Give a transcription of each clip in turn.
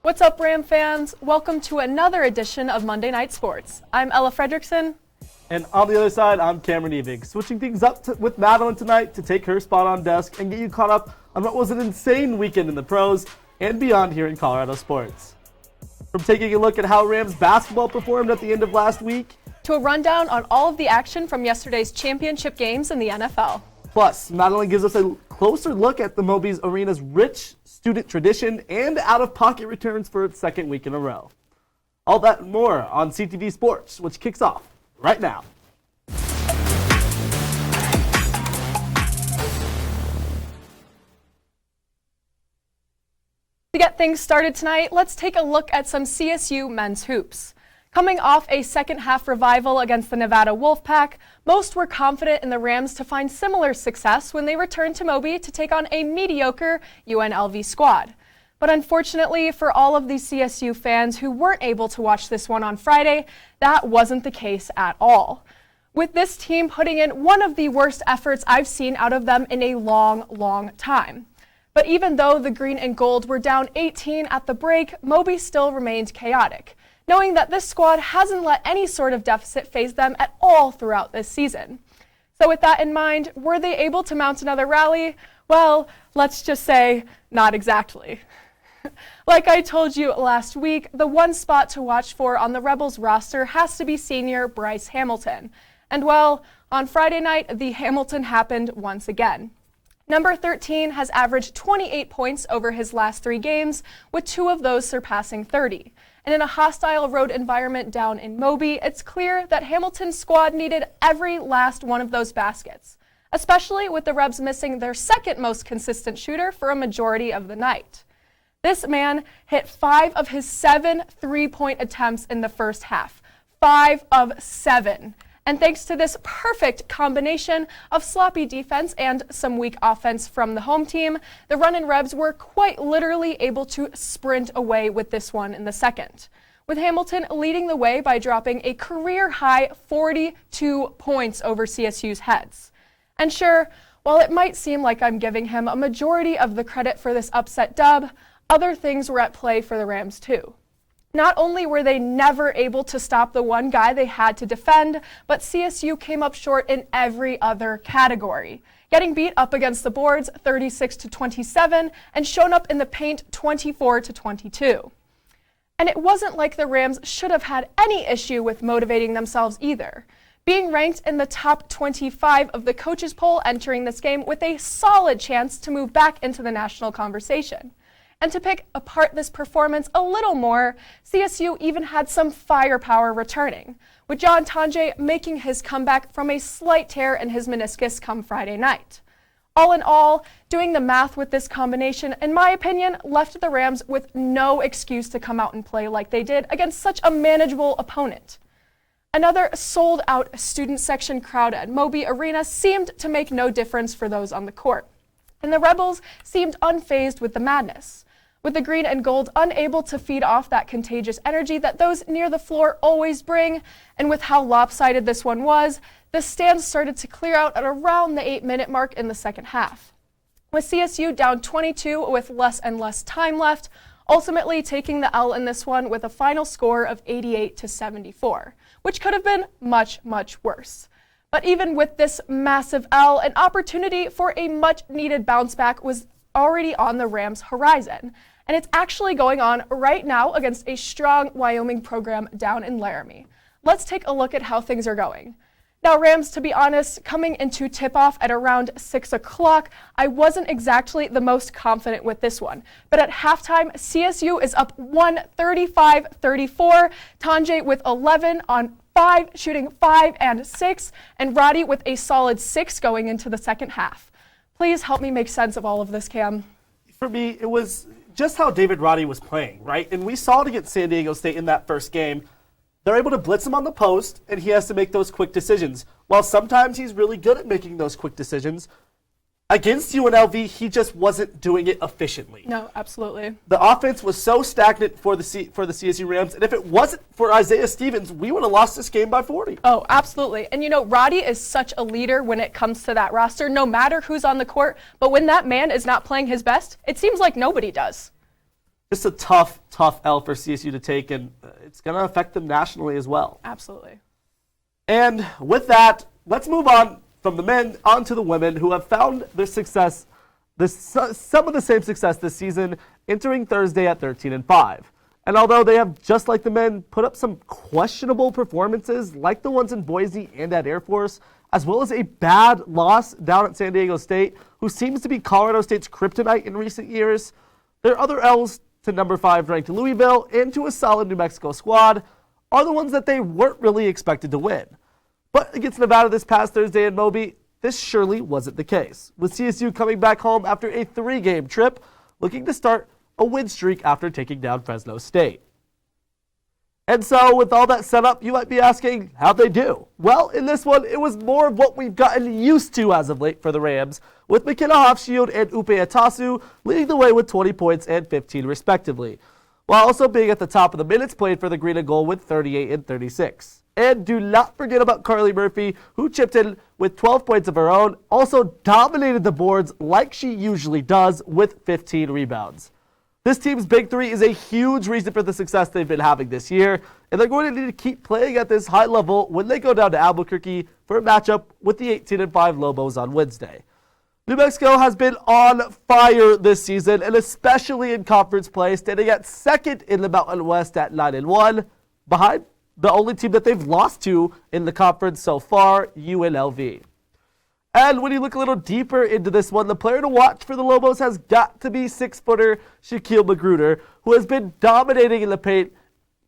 What's up, Ram fans? Welcome to another edition of Monday Night Sports. I'm Ella Fredrickson. And on the other side, I'm Cameron Evig. Switching things up with Madeline tonight to take her spot on desk and get you caught up on what was an insane weekend in the pros and beyond here in Colorado sports. From taking a look at how Rams basketball performed at the end of last week, to a rundown on all of the action from yesterday's championship games in the NFL. Plus, Madeline gives us a closer look at the Moby's Arena's rich student tradition and out-of-pocket returns for its second week in a row. All that and more on CTV Sports, which kicks off right now. To get things started tonight, let's take a look at some CSU men's hoops. Coming off a second-half revival against the Nevada Wolfpack, most were confident in the Rams to find similar success when they returned to Moby to take on a mediocre UNLV squad. But unfortunately for all of these CSU fans who weren't able to watch this one on Friday, that wasn't the case at all. With this team putting in one of the worst efforts I've seen out of them in a long time. But even though the green and gold were down 18 at the break, Moby still remained chaotic, knowing that this squad hasn't let any sort of deficit phase them at all throughout this season. So with that in mind, were they able to mount another rally? Well, let's just say, not exactly. Like I told you last week, the one spot to watch for on the Rebels roster has to be senior Bryce Hamilton. And well, on Friday night, the Hamilton happened once again. Number 13 has averaged 28 points over his last 3 games, with 2 of those surpassing 30. And in a hostile road environment down in Moby, it's clear that Hamilton's squad needed every last one of those baskets, especially with the Rebs missing their second most consistent shooter for a majority of the night. This man hit 5 of his 7 3-point attempts in the first half. 5 of 7. And thanks to this perfect combination of sloppy defense and some weak offense from the home team, the Runnin' Rebs were quite literally able to sprint away with this one in the second, with Hamilton leading the way by dropping a career-high 42 points over CSU's heads. And sure, while it might seem like I'm giving him a majority of the credit for this upset dub, other things were at play for the Rams too. Not only were they never able to stop the one guy they had to defend, but CSU came up short in every other category, getting beat up against the boards 36-27 and shown up in the paint 24-22. And it wasn't like the Rams should have had any issue with motivating themselves either, being ranked in the top 25 of the coaches poll entering this game with a solid chance to move back into the national conversation. And to pick apart this performance a little more, CSU even had some firepower returning, with John Tonje making his comeback from a slight tear in his meniscus come Friday night. All in all, doing the math with this combination, in my opinion, left the Rams with no excuse to come out and play like they did against such a manageable opponent. Another sold-out student section crowd at Moby Arena seemed to make no difference for those on the court, and the Rebels seemed unfazed with the madness, with the green and gold unable to feed off that contagious energy that those near the floor always bring. And with how lopsided this one was, the stands started to clear out at around the 8-minute mark in the second half, with CSU down 22 with less and less time left, ultimately taking the L in this one with a final score of 88-74, which could have been much worse. But even with this massive L, an opportunity for a much-needed bounce back was already on the Rams' horizon. And it's actually going on right now against a strong Wyoming program down in Laramie. Let's take a look at how things are going. Now, Rams, to be honest, coming into tip-off at around 6 o'clock, I wasn't exactly the most confident with this one. But at halftime, CSU is up 135-34, Tonje with 11 on 5, shooting 5 and 6, and Roddy with a solid 6 going into the second half. Please help me make sense of all of this, Cam. For me, it was just how David Roddy was playing, right? And we saw it against San Diego State in that first game. They're able to blitz him on the post, and he has to make those quick decisions. While sometimes he's really good at making those quick decisions, against UNLV, he just wasn't doing it efficiently. No, absolutely. The offense was so stagnant for the CSU Rams, and if it wasn't for Isaiah Stevens, we would have lost this game by 40. Oh, absolutely. And you know, Roddy is such a leader when it comes to that roster, no matter who's on the court. But when that man is not playing his best, it seems like nobody does. Just a tough L for CSU to take, and it's going to affect them nationally as well. Absolutely. And with that, let's move on from the men onto the women who have found their success, some of the same success this season, entering Thursday at 13-5. And although they have, just like the men, put up some questionable performances like the ones in Boise and at Air Force, as well as a bad loss down at San Diego State, who seems to be Colorado State's kryptonite in recent years, their other L's to number 5 ranked Louisville and to a solid New Mexico squad are the ones that they weren't really expected to win. But against Nevada this past Thursday in Moby, this surely wasn't the case, with CSU coming back home after a 3-game trip, looking to start a win streak after taking down Fresno State. And so, with all that set up, you might be asking, how'd they do? Well, in this one, it was more of what we've gotten used to as of late for the Rams, with McKenna Hofschild and Upe Atasu leading the way with 20 points and 15 respectively, while also being at the top of the minutes played for the Green and Gold with 38 and 36. And do not forget about Carly Murphy, who chipped in with 12 points of her own, also dominated the boards like she usually does with 15 rebounds. This team's big three is a huge reason for the success they've been having this year, and they're going to need to keep playing at this high level when they go down to Albuquerque for a matchup with the 18-5 Lobos on Wednesday. New Mexico has been on fire this season, and especially in conference play, standing at second in the Mountain West at 9-1, behind the only team that they've lost to in the conference so far, UNLV. And when you look a little deeper into this one, the player to watch for the Lobos has got to be 6-footer Shaquille Magruder, who has been dominating in the paint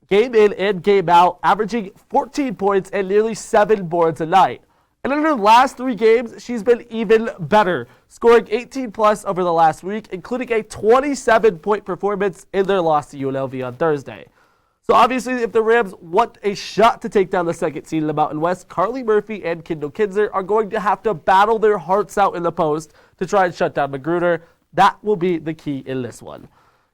game in and game out, averaging 14 points and nearly 7 boards a night. And in her last 3 games, she's been even better, scoring 18-plus over the last week, including a 27-point performance in their loss to UNLV on Thursday. So obviously, if the Rams want a shot to take down the second seed in the Mountain West, Carly Murphy and Kendall Kinzer are going to have to battle their hearts out in the post to try and shut down Magruder. That will be the key in this one.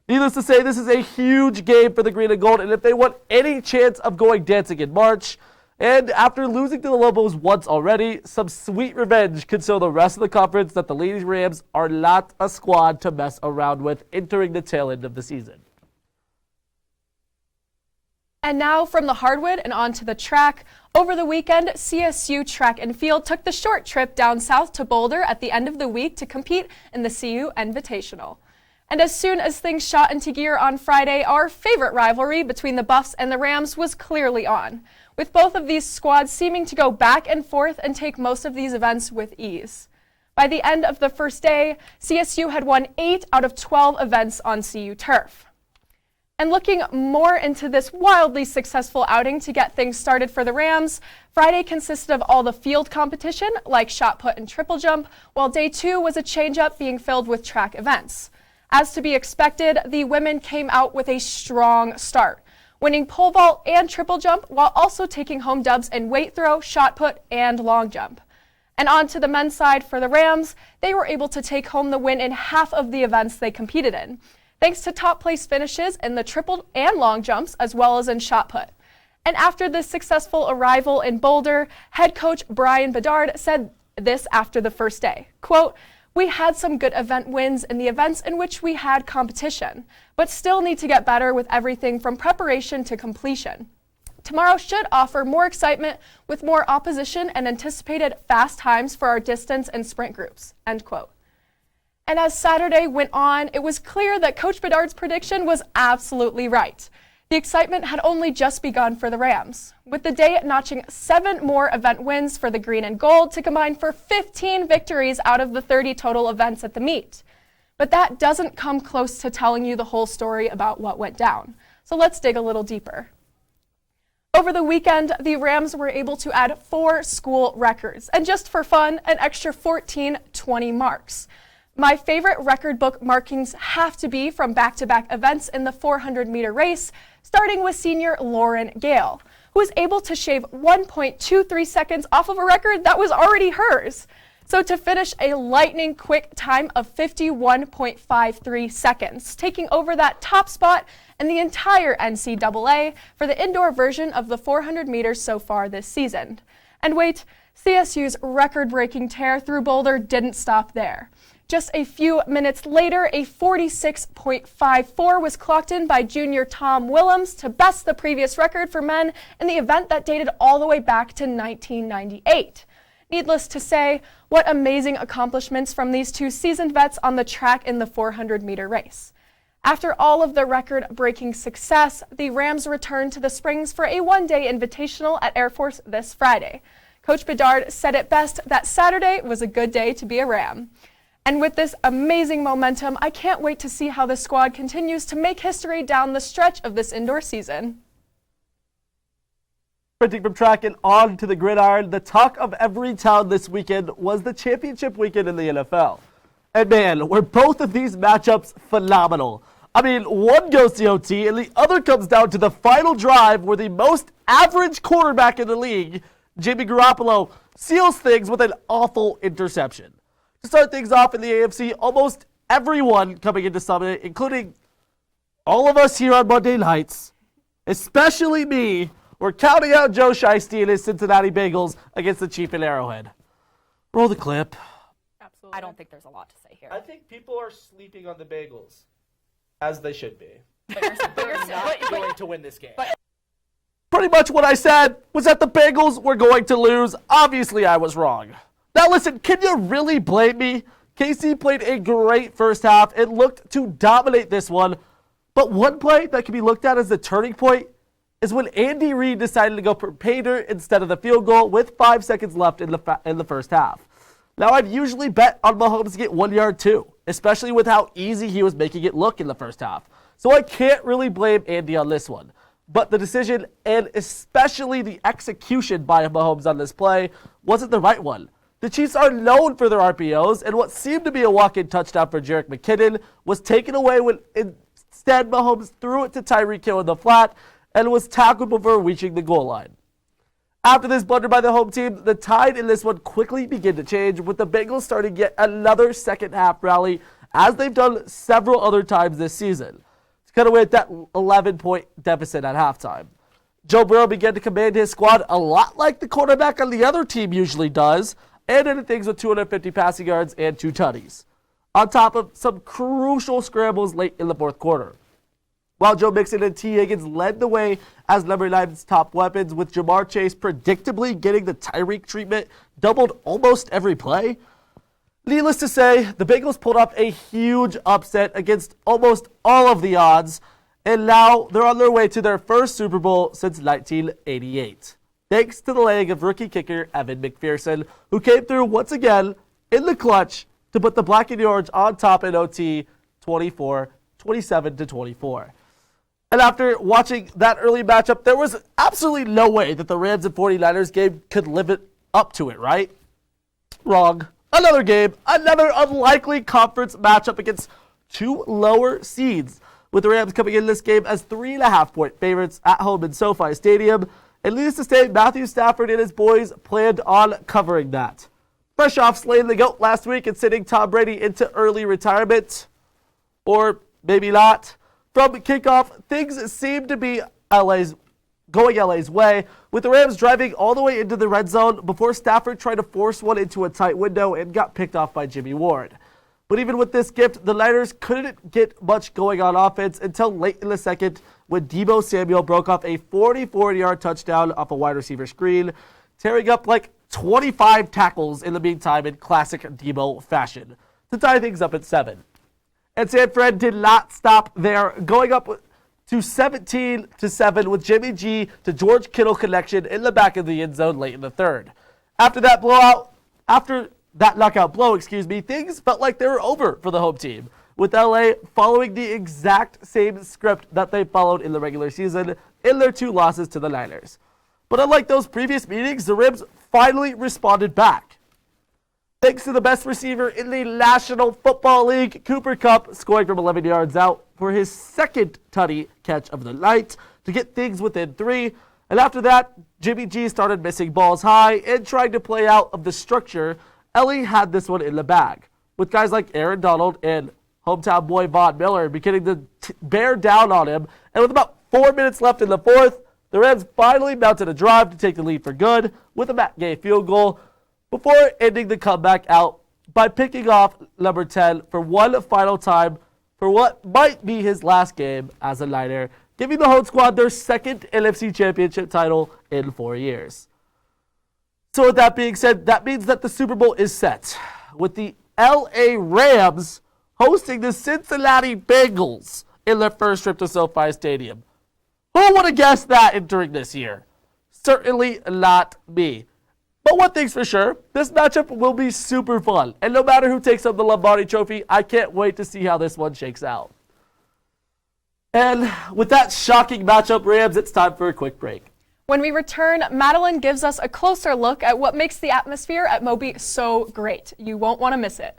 Needless to say, this is a huge game for the Green and Gold, and if they want any chance of going dancing in March, and after losing to the Lobos once already, some sweet revenge could show the rest of the conference that the Lady Rams are not a squad to mess around with entering the tail end of the season. And now from the hardwood and onto the track. Over the weekend, CSU Track and Field took the short trip down south to Boulder at the end of the week to compete in the CU Invitational. And as soon as things shot into gear on Friday, our favorite rivalry between the Buffs and the Rams was clearly on, with both of these squads seeming to go back and forth and take most of these events with ease. By the end of the first day, CSU had won 8 out of 12 events on CU turf. And looking more into this wildly successful outing to get things started for the Rams, Friday consisted of all the field competition, like shot put and triple jump, while day 2 was a change-up being filled with track events. As to be expected, the women came out with a strong start, winning pole vault and triple jump, while also taking home dubs in weight throw, shot put, and long jump. And on to the men's side for the Rams, they were able to take home the win in half of the events they competed in, thanks to top place finishes in the triple and long jumps, as well as in shot put. And after this successful arrival in Boulder, head coach Brian Bedard said this after the first day, quote, "We had some good event wins in the events in which we had competition, but still need to get better with everything from preparation to completion. Tomorrow should offer more excitement with more opposition and anticipated fast times for our distance and sprint groups," end quote. And as Saturday went on, it was clear that Coach Bedard's prediction was absolutely right. The excitement had only just begun for the Rams, with the day notching 7 more event wins for the Green and Gold to combine for 15 victories out of the 30 total events at the meet. But that doesn't come close to telling you the whole story about what went down. So let's dig a little deeper. Over the weekend, the Rams were able to add 4 school records, and just for fun, an extra 1420 marks. My favorite record book markings have to be from back-to-back events in the 400-meter race, starting with senior Lauren Gale, who was able to shave 1.23 seconds off of a record that was already hers. So to finish a lightning-quick time of 51.53 seconds, taking over that top spot in the entire NCAA for the indoor version of the 400 meters so far this season. And wait, CSU's record-breaking tear through Boulder didn't stop there. Just a few minutes later, a 46.54 was clocked in by junior Tom Willems to best the previous record for men in the event that dated all the way back to 1998. Needless to say, what amazing accomplishments from these two seasoned vets on the track in the 400-meter race. After all of the record-breaking success, the Rams returned to the Springs for a one-day invitational at Air Force this Friday. Coach Bedard said it best that Saturday was a good day to be a Ram. And with this amazing momentum, I can't wait to see how the squad continues to make history down the stretch of this indoor season. Sprinting from track and on to the gridiron, the talk of every town this weekend was the championship weekend in the NFL. And man, were both of these matchups phenomenal. I mean, one goes to OT and the other comes down to the final drive where the most average quarterback in the league, Jimmy Garoppolo, seals things with an awful interception. To start things off in the AFC, almost everyone coming into Sunday, including all of us here on Monday nights, especially me, we're counting out Joe Shiesty and his Cincinnati Bengals against the Chiefs in Arrowhead. Roll the clip. Absolutely. I don't think there's a lot to say here. I think people are sleeping on the Bengals, as they should be. They're not going to win this game. Pretty much what I said was that the Bengals were going to lose. Obviously, I was wrong. Now listen, can you really blame me? KC played a great first half and looked to dominate this one. But one play that can be looked at as the turning point is when Andy Reid decided to go for Pater instead of the field goal with 5 seconds left in the first half. Now I'd usually bet on Mahomes to get 1 yard too, especially with how easy he was making it look in the first half. So I can't really blame Andy on this one. But the decision, and especially the execution by Mahomes on this play, wasn't the right one. The Chiefs are known for their RPOs, and what seemed to be a walk-in touchdown for Jerick McKinnon was taken away when instead Mahomes threw it to Tyreek Hill in the flat and was tackled before reaching the goal line. After this blunder by the home team, the tide in this one quickly began to change, with the Bengals starting yet another second-half rally, as they've done several other times this season, to cut away at that 11-point deficit at halftime. Joe Burrow began to command his squad a lot like the quarterback on the other team usually does, and ended things with 250 passing yards and 2 tutties, on top of some crucial scrambles late in the fourth quarter. While Joe Mixon and T. Higgins led the way as number 9's top weapons, with Jamar Chase predictably getting the Tyreek treatment doubled almost every play. Needless to say, the Bengals pulled off a huge upset against almost all of the odds, and now they're on their way to their first Super Bowl since 1988. Thanks to the leg of rookie kicker Evan McPherson, who came through once again in the clutch to put the Black and Orange on top in OT 27-24. And after watching that early matchup, there was absolutely no way that the Rams and 49ers game could live it up to it, right? Wrong. Another game, another unlikely conference matchup against two lower seeds, with the Rams coming in this game as 3.5-point favorites at home in SoFi Stadium. And needless to say, Matthew Stafford and his boys planned on covering that. Fresh off slaying the GOAT last week and sending Tom Brady into early retirement, or maybe not. From kickoff, things seem to be going LA's way, with the Rams driving all the way into the red zone before Stafford tried to force one into a tight window and got picked off by Jimmy Ward. But even with this gift, the Niners couldn't get much going on offense until late in the second, when Deebo Samuel broke off a 44-yard touchdown off a wide receiver screen, tearing up like 25 tackles in the meantime in classic Deebo fashion, to tie things up at 7. And San Fran did not stop there, going up to 17-7 with Jimmy G to George Kittle connection in the back of the end zone late in the third. After that knockout blow, things felt like they were over for the home team, with LA following the exact same script that they followed in the regular season in their 2 losses to the Niners. But unlike those previous meetings, the Rams finally responded back. Thanks to the best receiver in the National Football League, Cooper Kupp, scoring from 11 yards out for his second tutty catch of the night to get things within 3. And after that, Jimmy G started missing balls high and trying to play out of the structure. Ellie had this one in the bag, with guys like Aaron Donald and hometown boy Von Miller beginning to bear down on him. And with about 4 minutes left in the fourth, the Rams finally mounted a drive to take the lead for good with a Matt Gay field goal, before ending the comeback out by picking off number 10 for one final time for what might be his last game as a Niner, giving the home squad their second NFC Championship title in 4 years. So with that being said, that means that the Super Bowl is set, with the LA Rams hosting the Cincinnati Bengals in their first trip to SoFi Stadium. Who would have guessed that entering this year? Certainly not me. But one thing's for sure, this matchup will be super fun. And no matter who takes up the Lombardi Trophy, I can't wait to see how this one shakes out. And with that shocking matchup, Rams, it's time for a quick break. When we return, Madeline gives us a closer look at what makes the atmosphere at Moby so great. You won't want to miss it.